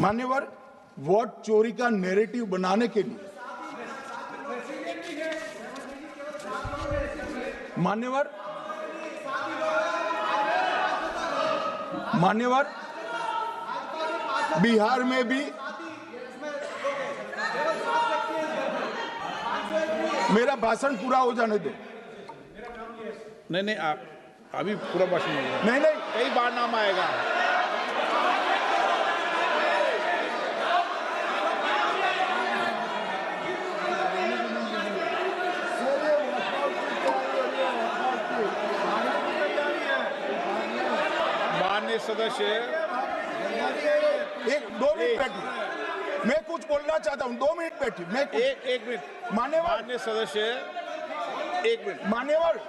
मान्यवर, वोट चोरी का नैरेटिव बनाने के लिए मान्यवर बिहार में भी मेरा भाषण पूरा हो जाने दो। नहीं, आप अभी पूरा भाषण नहीं, कई बार नाम आएगा। माननीय सदस्य, एक 2 मिनट बैठिए, मैं कुछ बोलना चाहता हूँ। 2 मिनट बैठिए, मैं एक मिनट। मान्यवर सदस्य, एक मिनट। मान्यवर,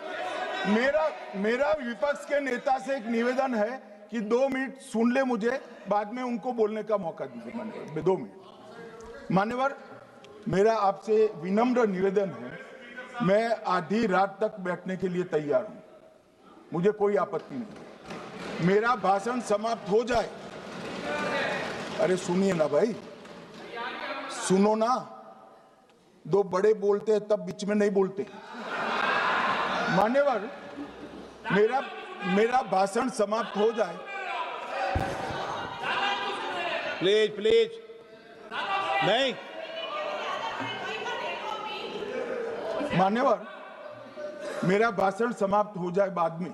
मेरा विपक्ष के नेता से एक निवेदन है कि 2 मिनट सुन ले मुझे, बाद में उनको बोलने का मौका दीजिए। मान्यवर 2 मिनट। मान्यवर, मेरा आपसे विनम्र निवेदन है, मैं आधी रात तक बैठने के लिए तैयार हूं, मुझे कोई आपत्ति नहीं। मेरा भाषण समाप्त हो जाए। अरे सुनिए ना भाई, सुनो ना, 2 बड़े बोलते हैं तब बीच में नहीं बोलते। मान्यवर, मेरा भाषण समाप्त हो जाए। प्लीज नहीं। मान्यवर, मेरा भाषण समाप्त हो जाए बाद में,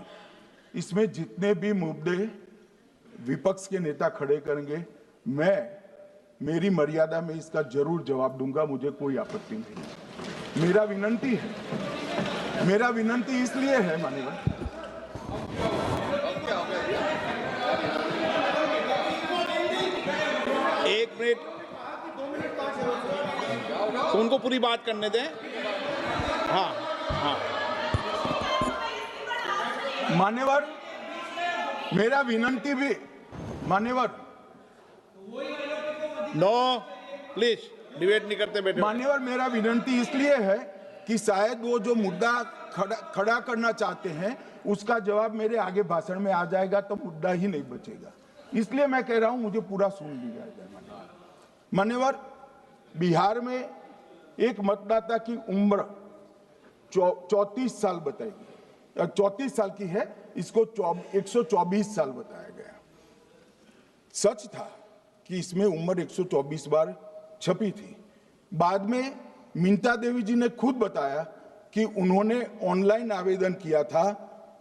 इसमें जितने भी मुद्दे विपक्ष के नेता खड़े करेंगे, मेरी मर्यादा में इसका जरूर जवाब दूंगा, मुझे कोई आपत्ति नहीं। मेरा विनंती इसलिए है मान्यवर, एक मिनट, उनको पूरी बात करने दें। हाँ। मान्यवर, मेरा विनंती भी मान्यवर, नो प्लीज डिबेट नहीं करते बेटे। मान्यवर, मेरा विनंती इसलिए है कि शायद वो जो मुद्दा खड़ा करना चाहते हैं उसका जवाब मेरे आगे भाषण में आ जाएगा तो मुद्दा ही नहीं बचेगा, इसलिए मैं कह रहा हूं मुझे पूरा सुन लिया जाए। मान्यवर, बिहार में एक मतदाता की उम्र 34 साल बताई गई, 34 साल की है, इसको 124 साल बताया गया। सच था कि इसमें उम्र 124 बार छपी थी। बाद में मिंता देवी जी ने खुद बताया कि उन्होंने ऑनलाइन आवेदन किया था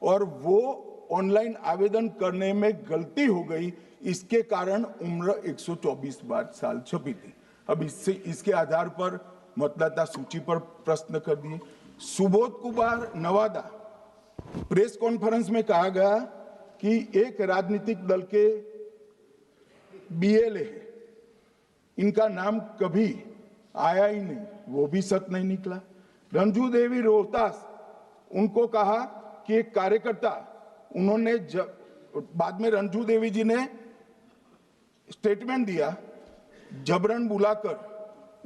और वो ऑनलाइन आवेदन करने में गलती हो गई, इसके कारण उम्र 124 बार साल छपी थी। अब इसके आधार पर मतदाता सूची पर प्रश्न कर दिए। सुबोध कुमार नवादा, प्रेस कॉन्फ्रेंस में कहा गया कि एक राजनीतिक दल के बीएलए है, इनका नाम कभी आया ही नहीं, वो भी सच नहीं निकला। रंजू देवी रोहतास, उनको कहा कि एक कार्यकर्ता, उन्होंने बाद में रंजू देवी जी ने स्टेटमेंट दिया, जबरन बुलाकर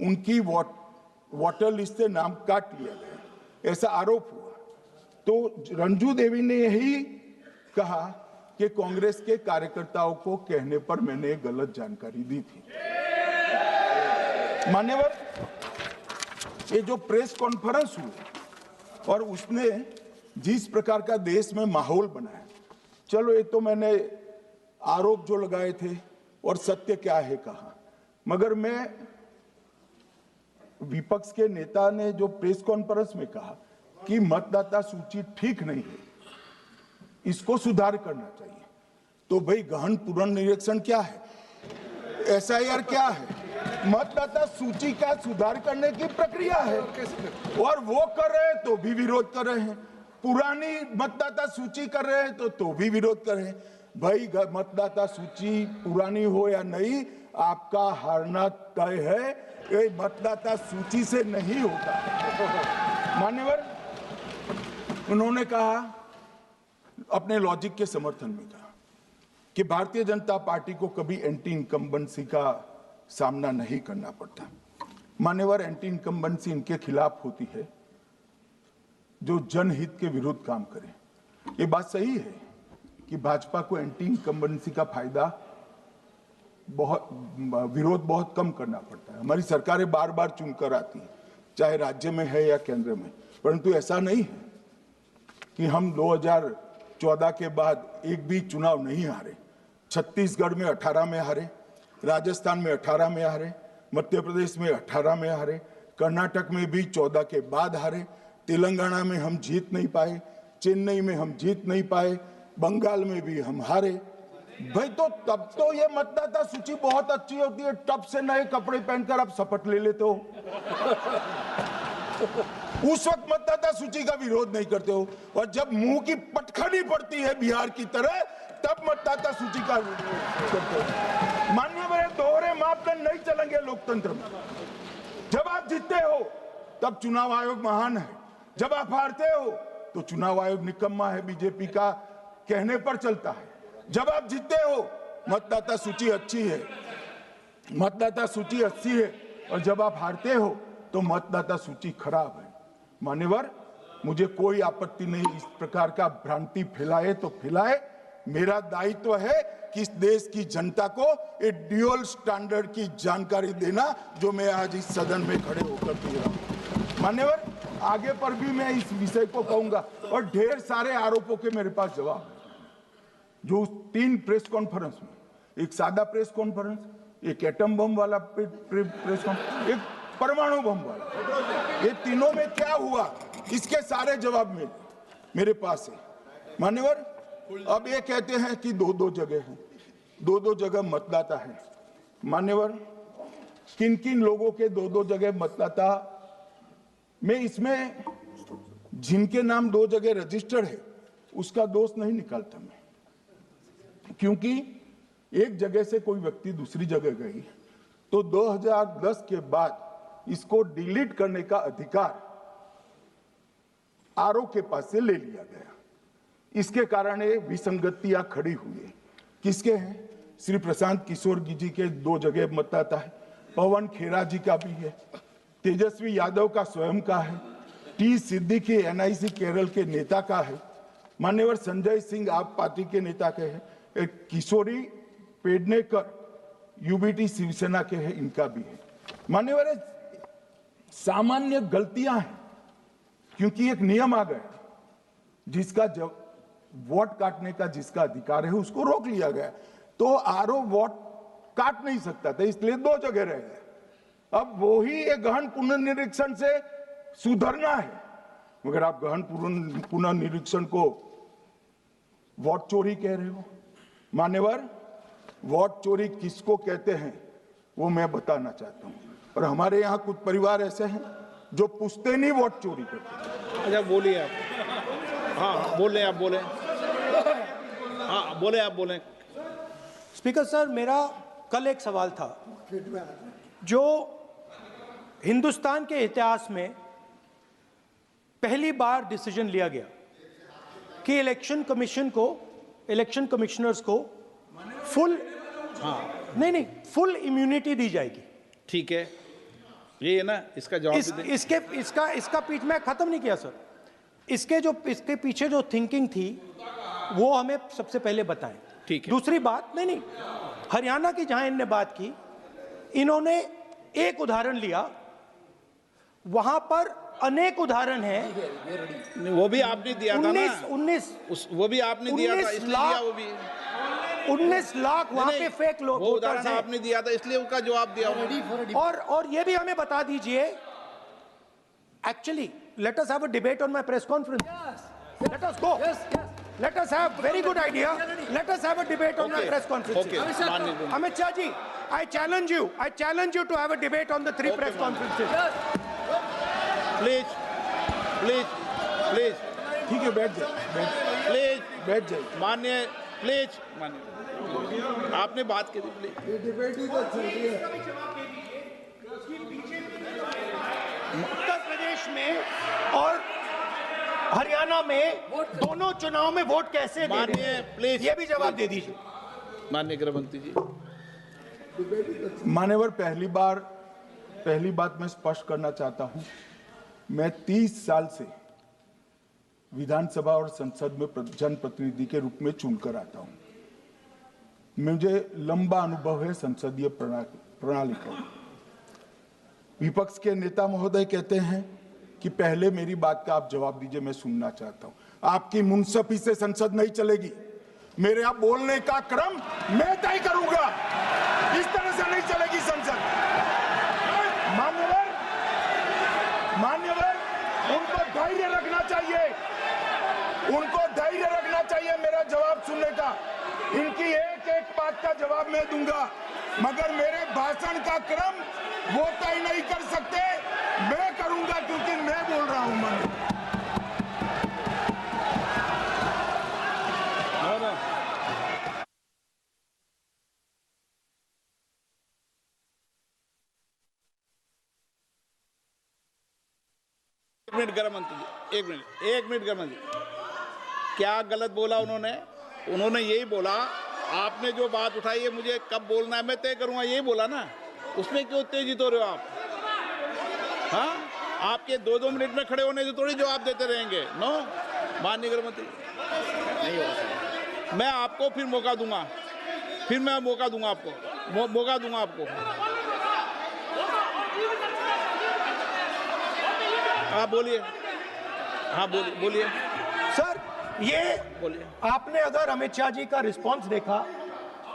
उनकी वोटर लिस्ट से नाम काट लिया गया, ऐसा आरोप हुआ। तो रंजू देवी ने यही कहा कि कांग्रेस के कार्यकर्ताओं को कहने पर मैंने गलत जानकारी दी थी। मान्यवर, ये जो प्रेस कॉन्फ्रेंस हुई और उसने जिस प्रकार का देश में माहौल बनाया, चलो ये तो मैंने आरोप जो लगाए थे और सत्य क्या है कहा, मगर मैं विपक्ष के नेता ने जो प्रेस कॉन्फ्रेंस में कहा कि मतदाता सूची ठीक नहीं है, इसको सुधार करना चाहिए, तो भाई गहन पुनर्निरीक्षण क्या है, एसआईआर क्या है, मतदाता सूची का सुधार करने की प्रक्रिया है, और वो कर रहे हैं तो भी विरोध कर रहे हैं, पुरानी मतदाता सूची कर रहे हैं तो भी विरोध कर रहे हैं। भाई मतदाता सूची पुरानी हो या नहीं, आपका हारना तय है, ये मतदाता सूची से नहीं होता। मान्यवर, उन्होंने कहा, अपने लॉजिक के समर्थन में कहा कि भारतीय जनता पार्टी को कभी एंटी इनकम्बेंसी का सामना नहीं करना पड़ता। मान्यवर, एंटी इनकम्बेंसी इनके खिलाफ होती है जो जनहित के विरुद्ध काम करे। ये बात सही है कि भाजपा को एंटी इनकम्बेंसी का फायदा बहुत विरोध बहुत कम करना पड़ता है। हमारी सरकारें बार बार चुनकर आती हैं, चाहे राज्य में है या केंद्र में, परंतु ऐसा नहीं है कि हम 2014 के बाद एक भी चुनाव नहीं हारे। छत्तीसगढ़ में 18 में हारे, राजस्थान में 18 में हारे, मध्य प्रदेश में 18 में हारे, कर्नाटक में भी 14 के बाद हारे, तेलंगाना में हम जीत नहीं पाए, चेन्नई में हम जीत नहीं पाए, बंगाल में भी हम हारे। भाई तो तब तो ये मतदाता सूची बहुत अच्छी होती है, टब से नए कपड़े पहनकर आप शपथ ले लेते हो। उस वक्त मतदाता सूची का विरोध नहीं करते हो, और जब मुंह की पटखनी पड़ती है बिहार की तरह, तब मतदाता सूची का विरोध करते हो। माननीय मेरे दोहरे मापदंड नहीं चलेंगे लोकतंत्र में। जब आप जीतते हो तब चुनाव आयोग महान है, जब आप हारते हो तो चुनाव आयोग निकम्मा है, बीजेपी का कहने पर चलता है। जब आप जीतते हो मतदाता सूची अच्छी है, मतदाता सूची अच्छी है, और जब आप हारते हो तो मतदाता सूची खराब है। मान्यवर, मुझे कोई आपत्ति नहीं, इस प्रकार का भ्रांति फैलाए तो फैलाए। मेरा दायित्व है कि इस देश की जनता को एक ड्यूअल स्टैंडर्ड की जानकारी देना, जो मैं आज इस सदन में खड़े होकर दे रहा हूं। मान्यवर, आगे पर भी मैं इस विषय को कहूंगा, और ढेर सारे आरोपों के मेरे पास जवाब है। जो 3 प्रेस कॉन्फ्रेंस में, एक सादा प्रेस कॉन्फ्रेंस, एक एटम बम वाला प्रेस कॉन्फ्रेंस, एक परमाणु बम वाला, ये तीनों में क्या हुआ, इसके सारे जवाब मेरे पास है। मान्यवर, अब ये कहते हैं कि 2-2 जगह है, 2-2 जगह मतदाता है। मान्यवर, किन किन लोगों के 2-2 जगह मतदाता, मैं इसमें जिनके नाम 2 जगह रजिस्टर्ड है उसका दोष नहीं निकालता मैं, क्योंकि एक जगह से कोई व्यक्ति दूसरी जगह गई तो 2010 के बाद इसको डिलीट करने का अधिकार आरओ के पास से ले लिया गया। इसके कारण ये विसंगतियां खड़ी हुई है। किसके हैं? श्री प्रशांत किशोर जी के 2 जगह मतदाता है, पवन खेरा जी का भी है, तेजस्वी यादव का स्वयं का है, टी सिद्दीकी एनआईसी केरल के नेता का है, मान्यवर संजय सिंह आप पार्टी के नेता के हैं, एक किशोरी पेडनेकर यूबीटी शिवसेना के हैं, इनका भी है। मान्यवर, सामान्य गलतियां हैं, क्योंकि एक नियम आ गया, जिसका जब वोट काटने का जिसका अधिकार है उसको रोक लिया गया, तो आरओ वोट काट नहीं सकता था, इसलिए 2 जगह रह गए। अब वही एक गहन पुनर्निरीक्षण से सुधरना है, मगर आप गहन पुनर्निरीक्षण को वोट चोरी कह रहे हो। मान्यवर, वोट चोरी किसको कहते हैं वो मैं बताना चाहता हूं, और हमारे यहाँ कुछ परिवार ऐसे हैं जो पुश्तैनी वोट चोरी करते हैं। अच्छा, बोलिए आप। हाँ, बोले आप, बोले। हाँ, बोले आप, बोले। स्पीकर सर, मेरा कल एक सवाल था, जो हिंदुस्तान के इतिहास में पहली बार डिसीजन लिया गया कि इलेक्शन कमीशन को, इलेक्शन कमिश्नर्स को फुल, नहीं फुल इम्यूनिटी दी जाएगी। ठीक है, ये है ना, इसका जवाब इसका पीठ में खत्म नहीं किया सर। इसके पीछे जो थिंकिंग थी वो हमें सबसे पहले बताएं। ठीक है। दूसरी बात, नहीं हरियाणा की जहां इन्होंने बात की, इन्होंने एक उदाहरण लिया, वहां पर अनेक उदाहरण हैं। वो भी आपने दिया था ना, 19 वो भी आपने दिया था, इसलिए दिया वो भी। 19 लाख वहां पे फेक लोग, वो उदाहरण आपने दिया था, इसलिए उसका जवाब दिया। और ये भी हमें बता दीजिए, actually let us have a debate on my press conference. Let us go. Let us have very good idea. Let us have a debate on my press conference. Amit Shah ji, I challenge you to have a debate on the 3 press conferences. Please. ठीक है, बैठ जाइए, बैठ जाइए। मान्य, please मान्य, आपने बात की थी, प्लीज। उत्तर प्रदेश में और हरियाणा में दोनों चुनाव में वोट कैसे दे रहे हैं? प्लीज ये भी जवाब दे दीजिए। माननीय गृह मंत्री जी। मान्यवर, पहली बात मैं स्पष्ट करना चाहता हूं, मैं 30 साल से विधानसभा और संसद में जनप्रतिनिधि के रूप में चुनकर आता हूं। मुझे लंबा अनुभव है संसदीय प्रणाली का। विपक्ष के नेता महोदय कहते हैं कि पहले मेरी बात का आप जवाब दीजिए, मैं सुनना चाहता हूं। आपकी मुनसफी से संसद नहीं चलेगी। मेरे यहाँ बोलने का क्रम मैं तय करूंगा। इस तरह से नहीं चलेगी संसद। मान्यवर, उनको धैर्य रखना चाहिए, उनको धैर्य रखना चाहिए मेरा जवाब सुनने का। इनकी एक एक बात का जवाब मैं दूंगा, मगर मेरे भाषण का क्रम वो तय नहीं कर सकते, मैं करूंगा, क्योंकि मैं बोल रहा हूं। मान्यवर, एक मिनट गृह मंत्री जी, एक मिनट गृह मंत्री, क्या गलत बोला उन्होंने? उन्होंने यही बोला, आपने जो बात उठाई है मुझे कब बोलना है मैं तय करूंगा, यही बोला ना। उसमें क्यों उत्तेजित हो रहे हो आप? हाँ, आपके 2-2 मिनट में खड़े होने से थोड़ी जवाब देते रहेंगे। नो, माननीय गृह मंत्री, नहीं होगा। मैं आपको फिर मौका दूंगा, आपको मौका दूंगा आपको। आप बोलिए, हाँ बोलिए सर, ये बोलिए। आपने अगर अमित शाह जी का रिस्पॉन्स देखा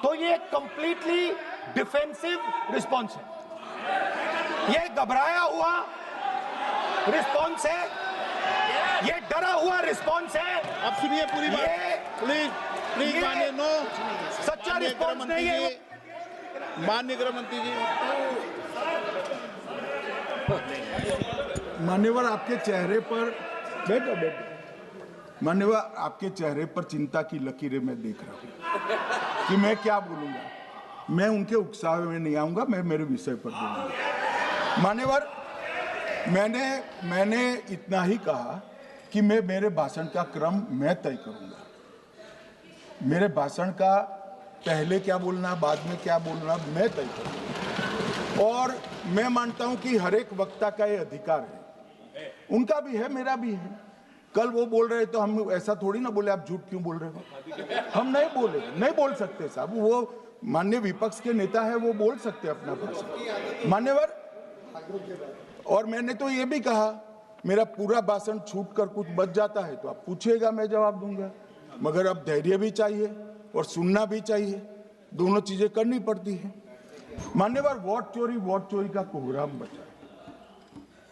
तो ये कंप्लीटली डिफेंसिव रिस्पॉन्स है। ये घबराया हुआ रिस्पॉन्स है, ये डरा हुआ रिस्पॉन्स है। अब सुनिए पूरी बात, प्लीज मानिए। नो, सच्चा रिस्पॉन्स नहीं है। माननीय गृह मंत्री जी, मान्यवर, आपके चेहरे पर बैठो। मान्यवर, आपके चेहरे पर चिंता की लकीरें मैं देख रहा हूं कि मैं क्या बोलूंगा। मैं उनके उकसावे में नहीं आऊंगा, मैं मेरे विषय पर बोलूंगा। मान्यवर, मैंने इतना ही कहा कि मैं मेरे भाषण का क्रम मैं तय करूंगा। मेरे भाषण का पहले क्या बोलना, बाद में क्या बोलना, मैं तय करूंगा। और मैं मानता हूं कि हर एक वक्ता का ये अधिकार है, उनका भी है, मेरा भी है। कल वो बोल रहे तो हम ऐसा थोड़ी ना बोले आप झूठ क्यों बोल रहे हो। हम नहीं बोले, नहीं बोल सकते साहब। वो माननीय विपक्ष के नेता है, वो बोल सकते अपना भाषण। मान्यवर, और मैंने तो ये भी कहा, मेरा पूरा भाषण छूट कर कुछ बच जाता है तो आप पूछिएगा, मैं जवाब दूंगा। मगर अब धैर्य भी चाहिए और सुनना भी चाहिए, दोनों चीजें करनी पड़ती है। मान्यवर, वोट चोरी का कोहराम बचा है।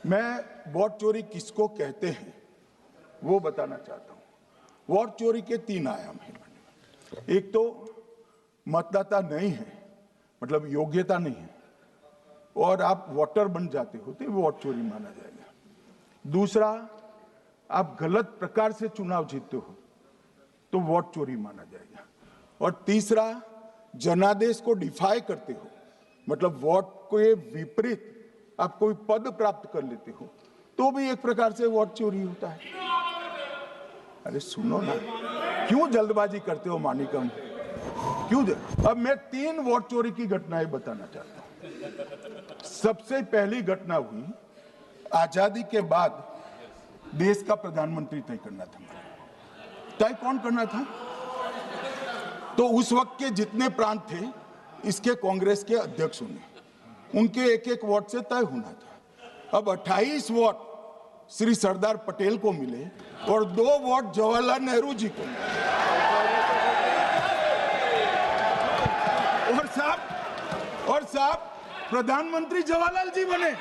मैं वोट चोरी किसको कहते हैं वो बताना चाहता हूं। वोट चोरी के 3 आयाम हैं। एक तो मतदाता नहीं है, मतलब योग्यता नहीं है, और आप वोटर बन जाते हो तो वोट चोरी माना जाएगा। दूसरा, आप गलत प्रकार से चुनाव जीतते हो तो वोट चोरी माना जाएगा। और तीसरा, जनादेश को डिफाई करते हो, मतलब वोट के विपरीत आप कोई पद प्राप्त कर लेते हो तो भी एक प्रकार से वोट चोरी होता है। अरे सुनो ना, क्यों जल्दबाजी करते हो मानिकम, क्यों? अब मैं 3 वोट चोरी की घटनाएं बताना चाहता हूं। सबसे पहली घटना हुई, आजादी के बाद देश का प्रधानमंत्री तय करना था। तय कौन करना था? तो उस वक्त के जितने प्रांत थे, इसके कांग्रेस के अध्यक्षों ने, उनके एक वोट से तय होना था। अब 28 वोट श्री सरदार पटेल को मिले और 2 वोट जवाहरलाल नेहरू जी को मिले। और साहब प्रधानमंत्री जवाहरलाल जी बने।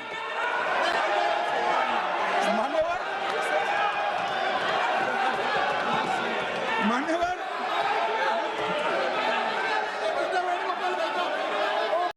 मान्यवर,